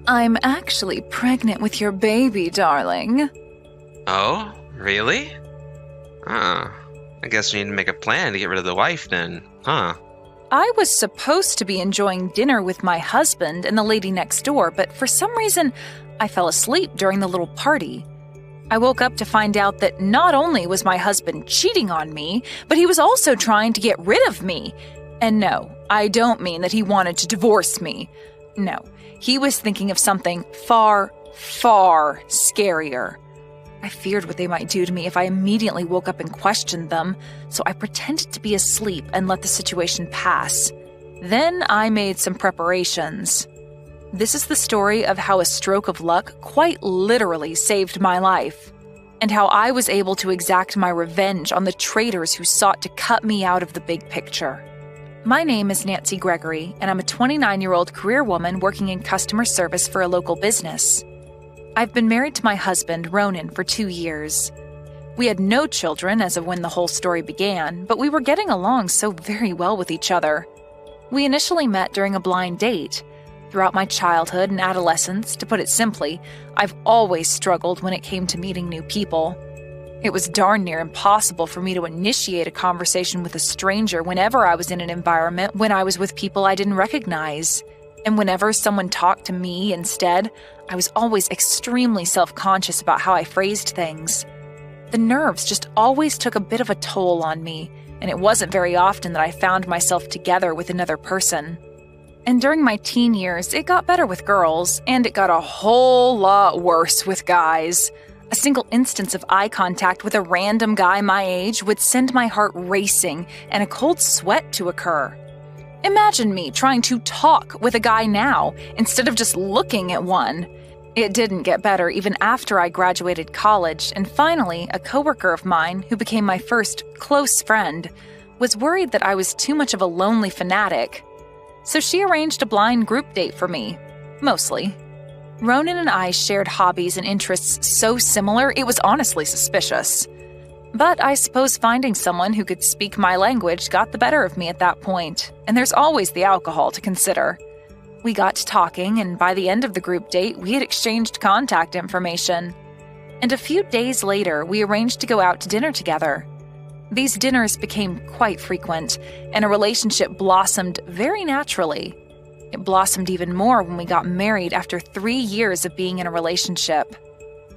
I'm actually pregnant with your baby, darling. Oh, really? I guess we need to make a plan to get rid of the wife then, huh? I was supposed to be enjoying dinner with my husband and the lady next door, but for some reason, I fell asleep during the little party. I woke up to find out that not only was my husband cheating on me, but he was also trying to get rid of me. And no, I don't mean that he wanted to divorce me. No, he was thinking of something far, far scarier. I feared what they might do to me if I immediately woke up and questioned them, so I pretended to be asleep and let the situation pass. Then I made some preparations. This is the story of how a stroke of luck quite literally saved my life, and how I was able to exact my revenge on the traitors who sought to cut me out of the big picture. My name is Nancy Gregory, and I'm a 29-year-old career woman working in customer service for a local business. I've been married to my husband, Ronan, for 2 years. We had no children as of when the whole story began, but we were getting along so very well with each other. We initially met during a blind date. Throughout my childhood and adolescence, to put it simply, I've always struggled when it came to meeting new people. It was darn near impossible for me to initiate a conversation with a stranger whenever I was in an environment when I was with people I didn't recognize. And whenever someone talked to me instead, I was always extremely self-conscious about how I phrased things. The nerves just always took a bit of a toll on me, and it wasn't very often that I found myself together with another person. And during my teen years, it got better with girls, and it got a whole lot worse with guys. A single instance of eye contact with a random guy my age would send my heart racing and a cold sweat to occur. Imagine me trying to talk with a guy now instead of just looking at one. It didn't get better even after I graduated college, and finally, a coworker of mine, who became my first close friend, was worried that I was too much of a lonely fanatic. So she arranged a blind group date for me, mostly. Ronan and I shared hobbies and interests so similar it was honestly suspicious. But I suppose finding someone who could speak my language got the better of me at that point, and there's always the alcohol to consider. We got to talking, and by the end of the group date, we had exchanged contact information. And a few days later, we arranged to go out to dinner together. These dinners became quite frequent, and a relationship blossomed very naturally. It blossomed even more when we got married after 3 years of being in a relationship.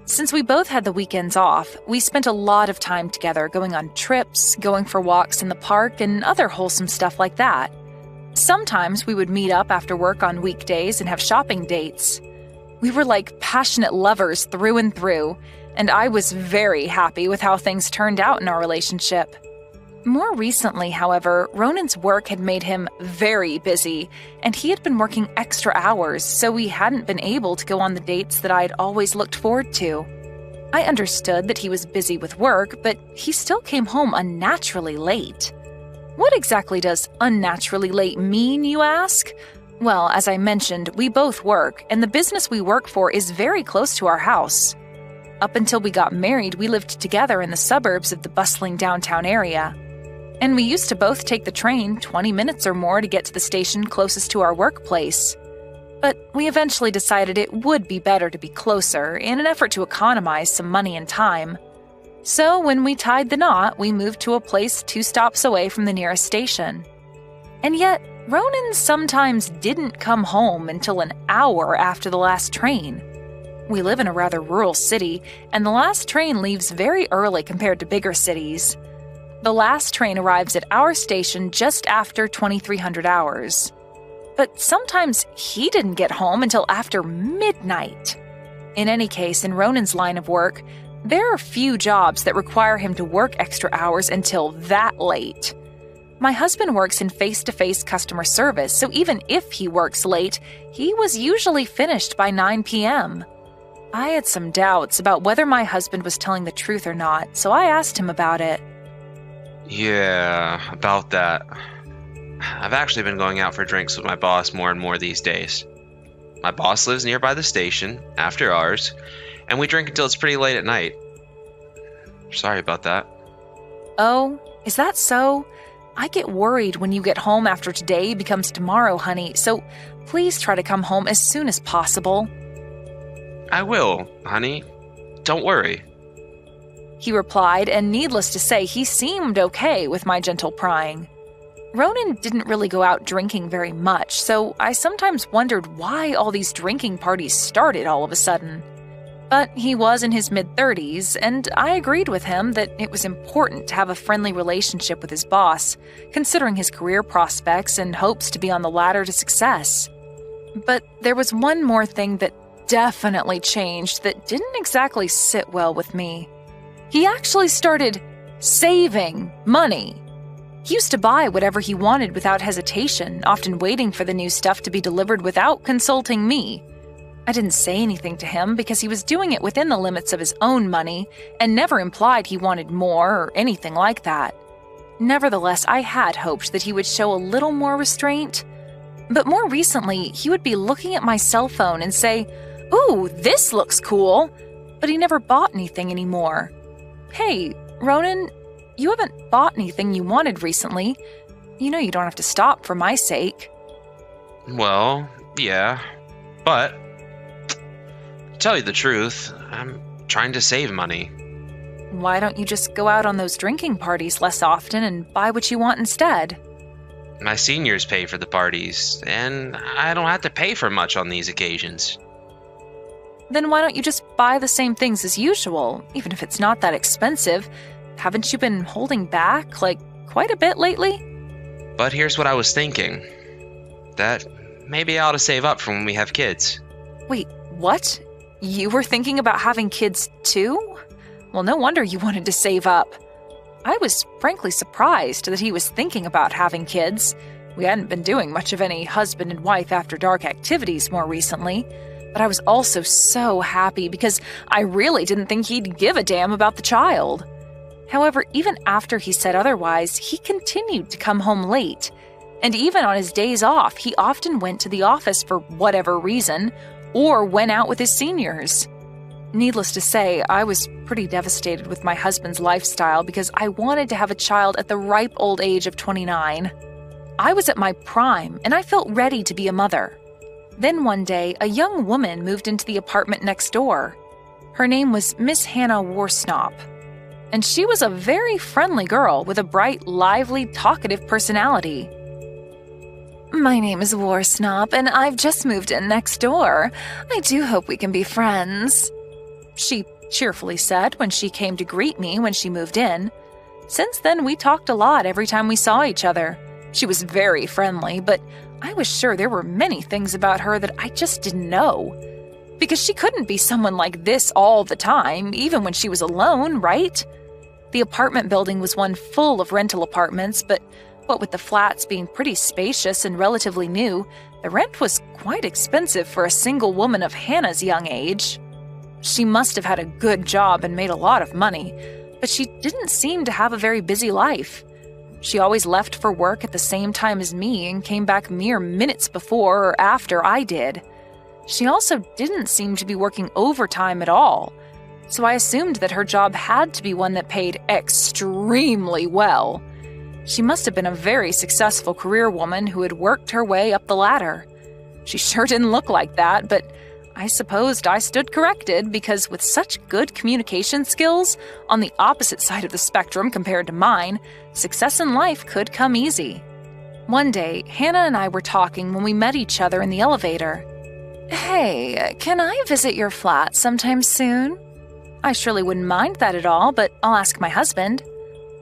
Since we both had the weekends off, we spent a lot of time together going on trips, going for walks in the park, and other wholesome stuff like that. Sometimes we would meet up after work on weekdays and have shopping dates. We were like passionate lovers through and through, and I was very happy with how things turned out in our relationship. More recently, however, Ronan's work had made him very busy, and he had been working extra hours, so we hadn't been able to go on the dates that I'd always looked forward to. I understood that he was busy with work, but he still came home unnaturally late. What exactly does unnaturally late mean, you ask? Well, as I mentioned, we both work, and the business we work for is very close to our house. Up until we got married, we lived together in the suburbs of the bustling downtown area. And we used to both take the train 20 minutes or more to get to the station closest to our workplace. But we eventually decided it would be better to be closer in an effort to economize some money and time. So when we tied the knot, we moved to a place 2 stops away from the nearest station. And yet, Ronan sometimes didn't come home until an hour after the last train. We live in a rather rural city, and the last train leaves very early compared to bigger cities. The last train arrives at our station just after 2300 hours. But sometimes he didn't get home until after midnight. In any case, in Ronan's line of work, there are few jobs that require him to work extra hours until that late. My husband works in face-to-face customer service, so even if he works late, he was usually finished by 9 p.m. I had some doubts about whether my husband was telling the truth or not, so I asked him about it. Yeah, about that. I've actually been going out for drinks with my boss more and more these days. My boss lives nearby the station, after hours, and we drink until it's pretty late at night. Sorry about that. Oh, is that so? I get worried when you get home after today becomes tomorrow, honey, so Please try to come home as soon as possible." I will, honey. Don't worry. He replied, and needless to say, he seemed okay with my gentle prying. Ronan didn't really go out drinking very much, so I sometimes wondered why all these drinking parties started all of a sudden. But he was in his mid-30s, and I agreed with him that it was important to have a friendly relationship with his boss, considering his career prospects and hopes to be on the ladder to success. But there was one more thing that definitely changed that didn't exactly sit well with me. He actually started saving money. He used to buy whatever he wanted without hesitation, often waiting for the new stuff to be delivered without consulting me. I didn't say anything to him because he was doing it within the limits of his own money and never implied he wanted more or anything like that. Nevertheless, I had hoped that he would show a little more restraint. But more recently, he would be looking at my cell phone and say, "Ooh, this looks cool," but he never bought anything anymore. "Hey, Ronan, you haven't bought anything you wanted recently. You know you don't have to stop for my sake." Well, yeah, but to tell you the truth, I'm trying to save money. "Why don't you just go out on those drinking parties less often and buy what you want instead?" My seniors pay for the parties, and I don't have to pay for much on these occasions. "Then why don't you just buy the same things as usual, even if it's not that expensive? Haven't you been holding back, quite a bit lately?" But here's what I was thinking. That maybe I ought to save up for when we have kids. Wait, what? You were thinking about having kids too? Well, no wonder you wanted to save up. I was frankly surprised that he was thinking about having kids. We hadn't been doing much of any husband and wife after dark activities more recently. But I was also so happy because I really didn't think he'd give a damn about the child. However, even after he said otherwise, he continued to come home late. And even on his days off, he often went to the office for whatever reason, or went out with his seniors. Needless to say, I was pretty devastated with my husband's lifestyle because I wanted to have a child at the ripe old age of 29. I was at my prime, and I felt ready to be a mother. Then one day, a young woman moved into the apartment next door. Her name was Miss Hannah Warsnop, and she was a very friendly girl with a bright, lively, talkative personality. "My name is Warsnop, and I've just moved in next door. I do hope we can be friends," she cheerfully said when she came to greet me when she moved in. Since then, we talked a lot every time we saw each other. She was very friendly, but I was sure there were many things about her that I just didn't know. Because she couldn't be someone like this all the time, even when she was alone, right? The apartment building was one full of rental apartments, but what with the flats being pretty spacious and relatively new, the rent was quite expensive for a single woman of Hannah's young age. She must have had a good job and made a lot of money, but she didn't seem to have a very busy life. She always left for work at the same time as me and came back mere minutes before or after I did. She also didn't seem to be working overtime at all, so I assumed that her job had to be one that paid extremely well. She must have been a very successful career woman who had worked her way up the ladder. She sure didn't look like that, but I supposed I stood corrected because with such good communication skills on the opposite side of the spectrum compared to mine, success in life could come easy. One day, Hannah and I were talking when we met each other in the elevator. "Hey, can I visit your flat sometime soon?" "I surely wouldn't mind that at all, but I'll ask my husband."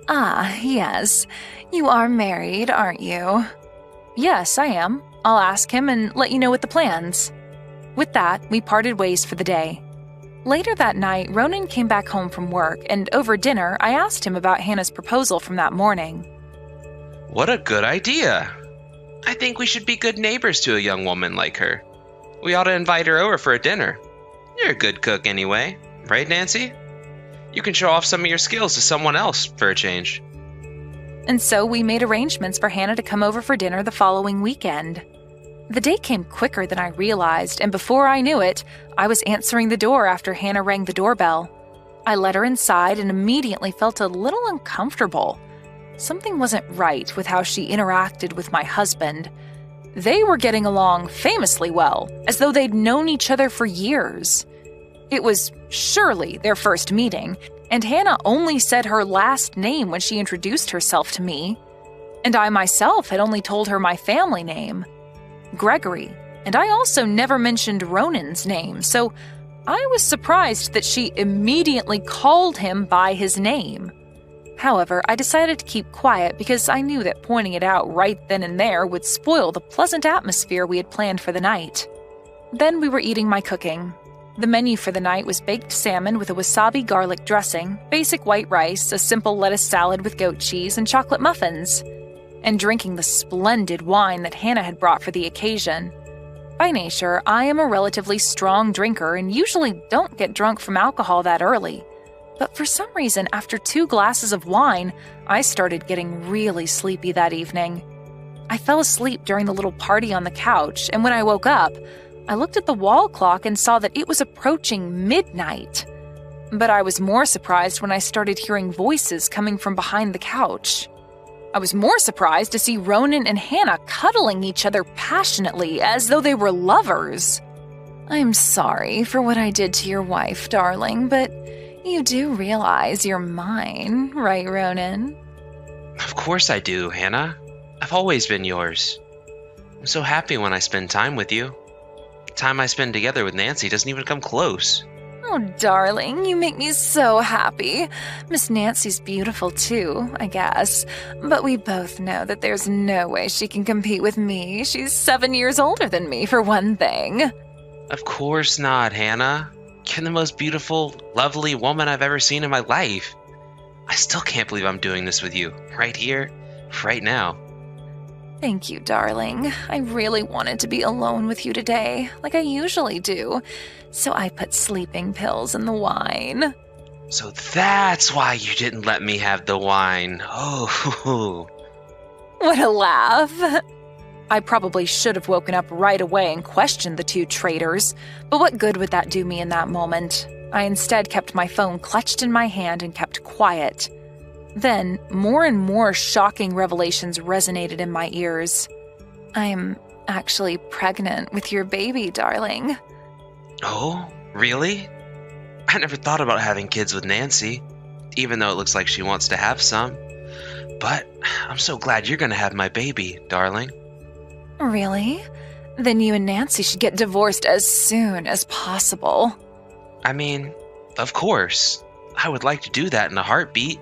"Ah, yes. You are married, aren't you?" "Yes, I am. I'll ask him and let you know with the plans." With that, we parted ways for the day. Later that night, Ronan came back home from work, and over dinner, I asked him about Hannah's proposal from that morning. What a good idea. I think we should be good neighbors to a young woman like her. We ought to invite her over for a dinner. You're a good cook anyway, right, Nancy? You can show off some of your skills to someone else for a change. And so we made arrangements for Hannah to come over for dinner the following weekend. The day came quicker than I realized, and before I knew it, I was answering the door after Hannah rang the doorbell. I let her inside and immediately felt a little uncomfortable. Something wasn't right with how she interacted with my husband. They were getting along famously well, as though they'd known each other for years. It was surely their first meeting, and Hannah only said her last name when she introduced herself to me. And I myself had only told her my family name, Gregory, and I also never mentioned Ronan's name, so I was surprised that she immediately called him by his name. However, I decided to keep quiet because I knew that pointing it out right then and there would spoil the pleasant atmosphere we had planned for the night. Then we were eating my cooking. The menu for the night was baked salmon with a wasabi garlic dressing, basic white rice, a simple lettuce salad with goat cheese, and chocolate muffins, and drinking the splendid wine that Hannah had brought for the occasion. By nature, I am a relatively strong drinker and usually don't get drunk from alcohol that early. But for some reason, after 2 glasses of wine, I started getting really sleepy that evening. I fell asleep during the little party on the couch, and when I woke up, I looked at the wall clock and saw that it was approaching midnight. But I was more surprised when I started hearing voices coming from behind the couch. I was more surprised to see Ronan and Hannah cuddling each other passionately, as though they were lovers. I'm sorry for what I did to your wife, darling, but you do realize you're mine, right, Ronan? Of course I do, Hannah. I've always been yours. I'm so happy when I spend time with you. The time I spend together with Nancy doesn't even come close. Oh, darling, you make me so happy. Miss Nancy's beautiful too, I guess. But we both know that there's no way she can compete with me. She's 7 years older than me, for one thing. Of course not, Hannah. You're the most beautiful, lovely woman I've ever seen in my life. I still can't believe I'm doing this with you, right here, right now. Thank you, darling. I really wanted to be alone with you today, like I usually do, so I put sleeping pills in the wine. So that's why you didn't let me have the wine. Oh. What a laugh. I probably should have woken up right away and questioned the 2 traitors, but what good would that do me in that moment? I instead kept my phone clutched in my hand and kept quiet. Then, more and more shocking revelations resonated in my ears. I'm actually pregnant with your baby, darling. Oh, really? I never thought about having kids with Nancy, even though it looks like she wants to have some. But I'm so glad you're going to have my baby, darling. Really? Then you and Nancy should get divorced as soon as possible. I mean, of course. I would like to do that in a heartbeat.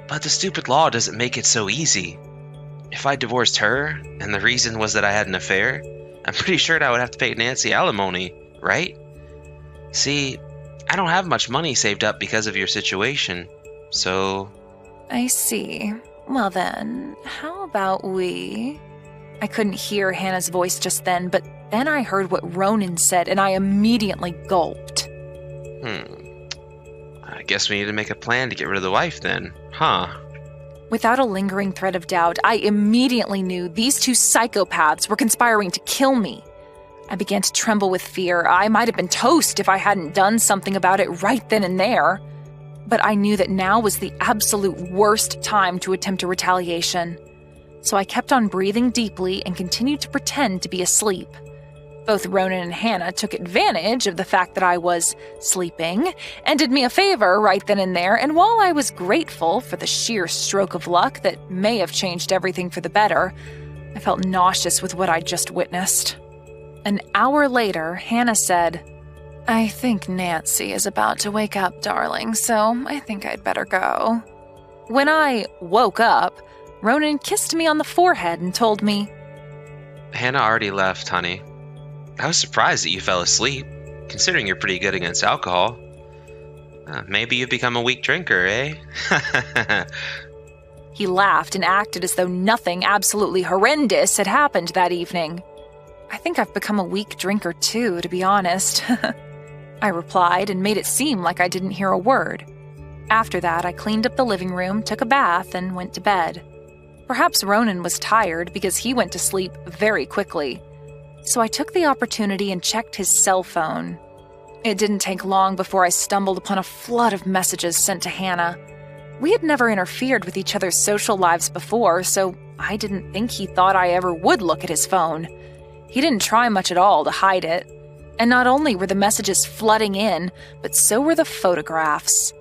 But the stupid law doesn't make it so easy. If I divorced her, and the reason was that I had an affair, I'm pretty sure I would have to pay Nancy alimony, right? See, I don't have much money saved up because of your situation, so... I see. Well then, how about we... I couldn't hear Hannah's voice just then, but then I heard what Ronan said, and I immediately gulped. I guess we need to make a plan to get rid of the wife then, huh? Without a lingering thread of doubt, I immediately knew these 2 psychopaths were conspiring to kill me. I began to tremble with fear. I might have been toast if I hadn't done something about it right then and there. But I knew that now was the absolute worst time to attempt a retaliation. So I kept on breathing deeply and continued to pretend to be asleep. Both Ronan and Hannah took advantage of the fact that I was sleeping and did me a favor right then and there, and while I was grateful for the sheer stroke of luck that may have changed everything for the better, I felt nauseous with what I'd just witnessed. An hour later, Hannah said, I think Nancy is about to wake up, darling, so I think I'd better go. When I woke up, Ronan kissed me on the forehead and told me, Hannah already left, honey. I was surprised that you fell asleep, considering you're pretty good against alcohol. Maybe you've become a weak drinker, eh? He laughed and acted as though nothing absolutely horrendous had happened that evening. I think I've become a weak drinker too, to be honest. I replied and made it seem like I didn't hear a word. After that, I cleaned up the living room, took a bath, and went to bed. Perhaps Ronan was tired because he went to sleep very quickly. So I took the opportunity and checked his cell phone. It didn't take long before I stumbled upon a flood of messages sent to Hannah. We had never interfered with each other's social lives before, so I didn't think he thought I ever would look at his phone. He didn't try much at all to hide it. And not only were the messages flooding in, but so were the photographs.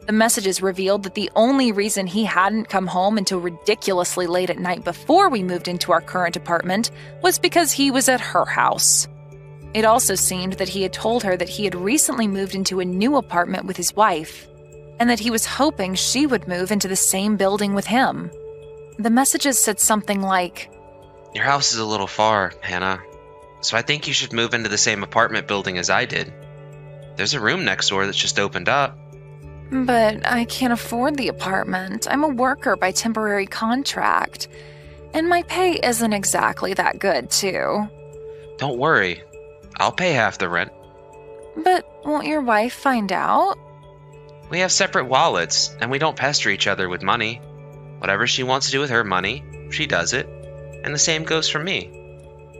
The messages revealed that the only reason he hadn't come home until ridiculously late at night before we moved into our current apartment was because he was at her house. It also seemed that he had told her that he had recently moved into a new apartment with his wife, and that he was hoping she would move into the same building with him. The messages said something like, "Your house is a little far, Hannah, so I think you should move into the same apartment building as I did. There's a room next door that's just opened up." "But I can't afford the apartment. I'm a worker by temporary contract, and my pay isn't exactly that good, too." "Don't worry. I'll pay half the rent." "But won't your wife find out?" "We have separate wallets, and we don't pester each other with money. Whatever she wants to do with her money, she does it. And the same goes for me.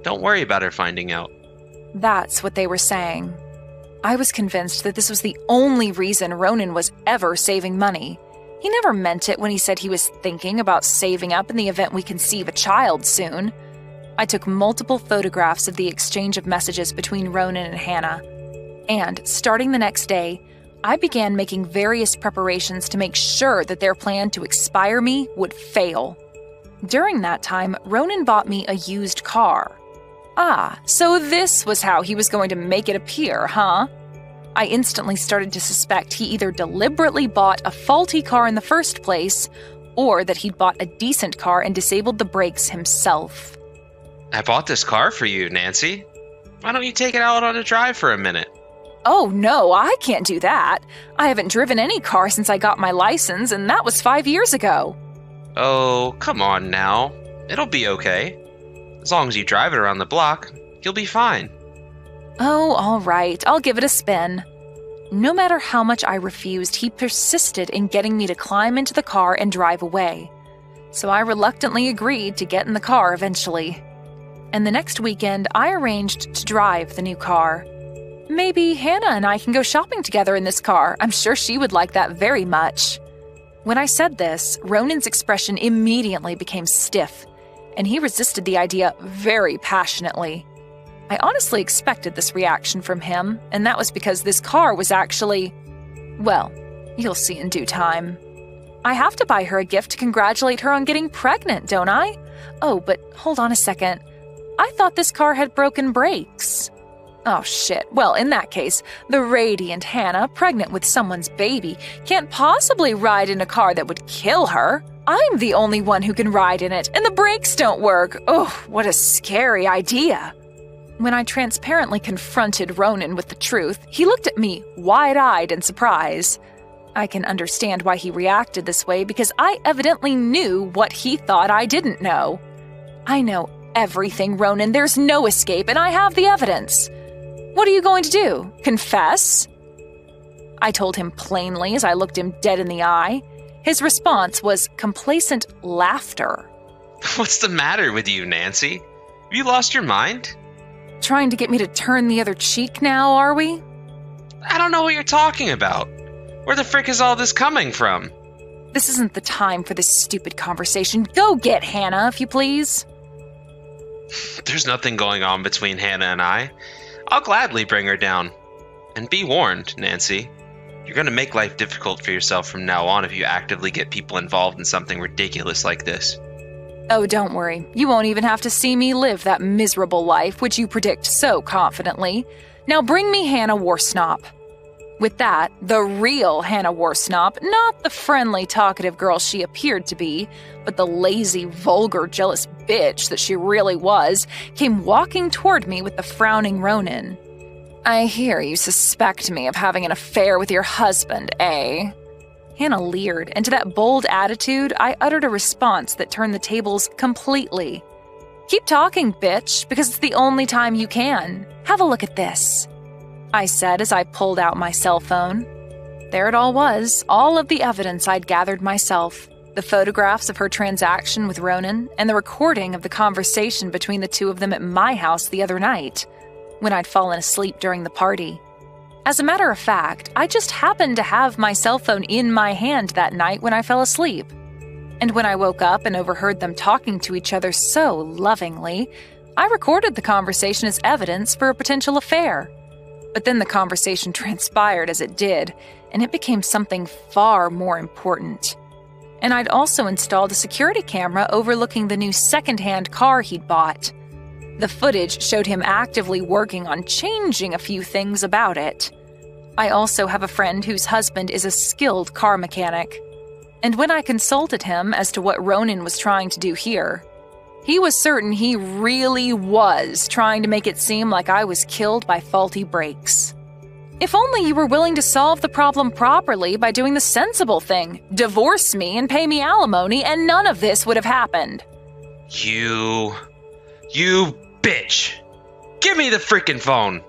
Don't worry about her finding out." That's what they were saying. I was convinced that this was the only reason Ronan was ever saving money. He never meant it when he said he was thinking about saving up in the event we conceive a child soon. I took multiple photographs of the exchange of messages between Ronan and Hannah. And, starting the next day, I began making various preparations to make sure that their plan to expire me would fail. During that time, Ronan bought me a used car. So this was how he was going to make it appear, huh? I instantly started to suspect he either deliberately bought a faulty car in the first place, or that he'd bought a decent car and disabled the brakes himself. "I bought this car for you, Nancy. Why don't you take it out on a drive for a minute?" "Oh no, I can't do that. I haven't driven any car since I got my license, and that was 5 years ago." "Oh, come on now. It'll be okay. As long as you drive it around the block, you'll be fine." "Oh, all right, I'll give it a spin." No matter how much I refused, he persisted in getting me to climb into the car and drive away. So I reluctantly agreed to get in the car eventually. And the next weekend, I arranged to drive the new car. Maybe Hannah and I can go shopping together in this car. I'm sure she would like that very much. When I said this, Ronan's expression immediately became stiff, and he resisted the idea very passionately. I honestly expected this reaction from him, and that was because this car was actually, well, you'll see in due time. I have to buy her a gift to congratulate her on getting pregnant, don't I? Oh, but hold on a second. I thought this car had broken brakes. Oh shit, well in that case, the radiant Hannah, pregnant with someone's baby, can't possibly ride in a car that would kill her. I'm the only one who can ride in it, and the brakes don't work. Oh, what a scary idea. When I transparently confronted Ronan with the truth, he looked at me wide-eyed in surprise. I can understand why he reacted this way because I evidently knew what he thought I didn't know. I know everything, Ronan. There's no escape, and I have the evidence. What are you going to do? Confess? I told him plainly as I looked him dead in the eye. His response was complacent laughter. "What's the matter with you, Nancy? Have you lost your mind?" Trying to get me to turn the other cheek now, are we? "I don't know what you're talking about. Where the frick is all this coming from?" This isn't the time for this stupid conversation. Go get Hannah, if you please. "There's nothing going on between Hannah and I. I'll gladly bring her down. And be warned, Nancy. You're going to make life difficult for yourself from now on if you actively get people involved in something ridiculous like this." Oh, don't worry. You won't even have to see me live that miserable life, which you predict so confidently. Now bring me Hannah Warsnop. With that, the real Hannah Warsnop, not the friendly, talkative girl she appeared to be, but the lazy, vulgar, jealous bitch that she really was, came walking toward me with the frowning Ronan. "I hear you suspect me of having an affair with your husband, eh?" Hannah leered, and to that bold attitude, I uttered a response that turned the tables completely. "Keep talking, bitch, because it's the only time you can. Have a look at this," I said as I pulled out my cell phone. There it all was, all of the evidence I'd gathered myself. The photographs of her transaction with Ronan, and the recording of the conversation between the two of them at my house the other night, when I'd fallen asleep during the party. As a matter of fact, I just happened to have my cell phone in my hand that night when I fell asleep. And when I woke up and overheard them talking to each other so lovingly, I recorded the conversation as evidence for a potential affair. But then the conversation transpired as it did, and it became something far more important. And I'd also installed a security camera overlooking the new second-hand car he'd bought. The footage showed him actively working on changing a few things about it. I also have a friend whose husband is a skilled car mechanic. And when I consulted him as to what Ronan was trying to do here, he was certain he really was trying to make it seem like I was killed by faulty brakes. If only you were willing to solve the problem properly by doing the sensible thing, divorce me and pay me alimony, and none of this would have happened. You bitch! Give me the freaking phone!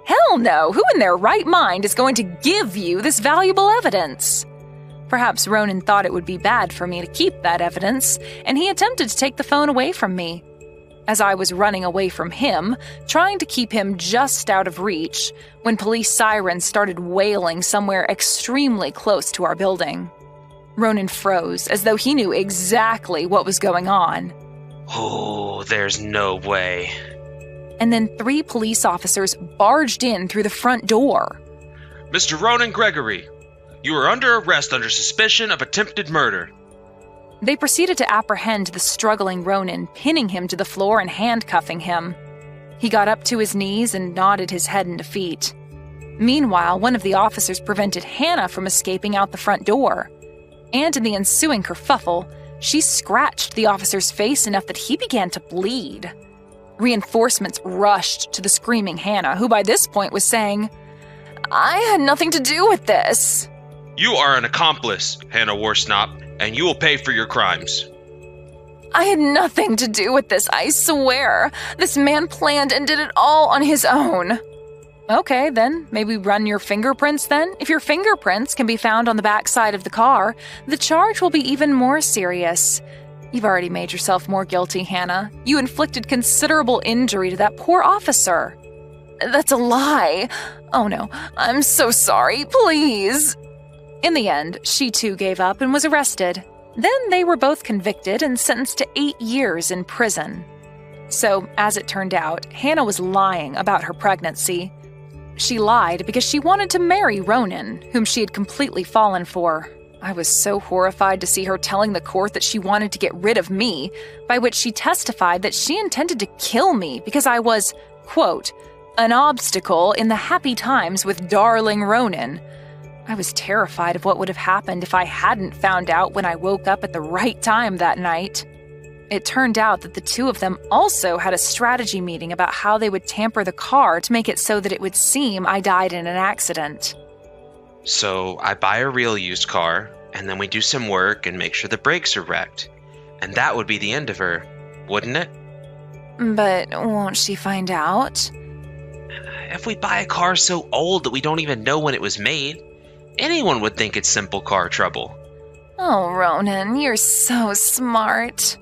Hell no! Who in their right mind is going to give you this valuable evidence? Perhaps Ronan thought it would be bad for me to keep that evidence, and he attempted to take the phone away from me. As I was running away from him, trying to keep him just out of reach, when police sirens started wailing somewhere extremely close to our building. Ronan froze, as though he knew exactly what was going on. Oh, there's no way. And then 3 police officers barged in through the front door. Mr. Ronan Gregory, you are under arrest under suspicion of attempted murder. They proceeded to apprehend the struggling Ronan, pinning him to the floor and handcuffing him. He got up to his knees and nodded his head in defeat. Meanwhile, one of the officers prevented Hannah from escaping out the front door. And in the ensuing kerfuffle, she scratched the officer's face enough that he began to bleed. Reinforcements rushed to the screaming Hannah, who by this point was saying, "I had nothing to do with this." You are an accomplice, Hannah Warsnop, and you will pay for your crimes. "I had nothing to do with this, I swear. This man planned and did it all on his own." Okay, then, maybe run your fingerprints then? If your fingerprints can be found on the backside of the car, the charge will be even more serious. You've already made yourself more guilty, Hannah. You inflicted considerable injury to that poor officer. "That's a lie. Oh no, I'm so sorry, please." In the end, she too gave up and was arrested. Then they were both convicted and sentenced to 8 years in prison. So, as it turned out, Hannah was lying about her pregnancy. She lied because she wanted to marry Ronan, whom she had completely fallen for. I was so horrified to see her telling the court that she wanted to get rid of me, by which she testified that she intended to kill me because I was, quote, an obstacle in the happy times with darling Ronan. I was terrified of what would have happened if I hadn't found out when I woke up at the right time that night. It turned out that the 2 of them also had a strategy meeting about how they would tamper the car to make it so that it would seem I died in an accident. So I buy a real used car, and then we do some work and make sure the brakes are wrecked. And that would be the end of her, wouldn't it? But won't she find out? If we buy a car so old that we don't even know when it was made, anyone would think it's simple car trouble. Oh, Ronan, you're so smart.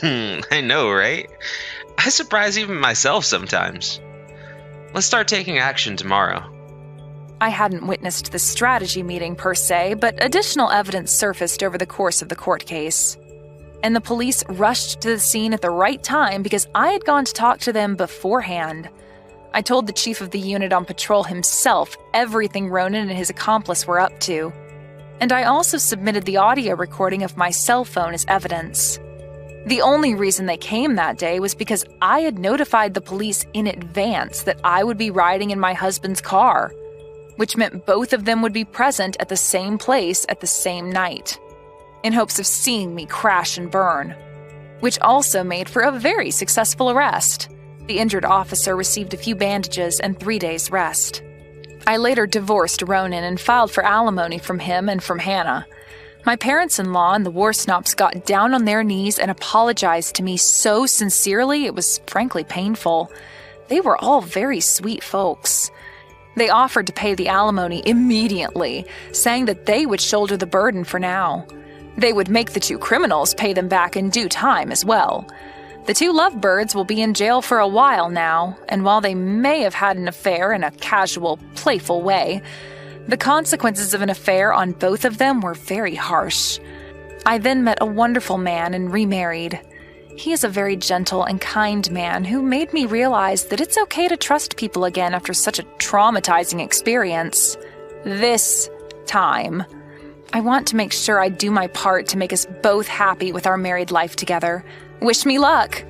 I know, right? I surprise even myself sometimes. Let's start taking action tomorrow. I hadn't witnessed the strategy meeting per se, but additional evidence surfaced over the course of the court case. And the police rushed to the scene at the right time because I had gone to talk to them beforehand. I told the chief of the unit on patrol himself everything Ronan and his accomplice were up to. And I also submitted the audio recording of my cell phone as evidence. The only reason they came that day was because I had notified the police in advance that I would be riding in my husband's car, which meant both of them would be present at the same place at the same night, in hopes of seeing me crash and burn, which also made for a very successful arrest. The injured officer received a few bandages and 3 days' rest. I later divorced Ronan and filed for alimony from him and from Hannah. My parents-in-law and the Warsnops got down on their knees and apologized to me so sincerely it was frankly painful. They were all very sweet folks. They offered to pay the alimony immediately, saying that they would shoulder the burden for now. They would make the 2 criminals pay them back in due time as well. The 2 lovebirds will be in jail for a while now, and while they may have had an affair in a casual, playful way, the consequences of an affair on both of them were very harsh. I then met a wonderful man and remarried. He is a very gentle and kind man who made me realize that it's okay to trust people again after such a traumatizing experience. This time. I want to make sure I do my part to make us both happy with our married life together. Wish me luck!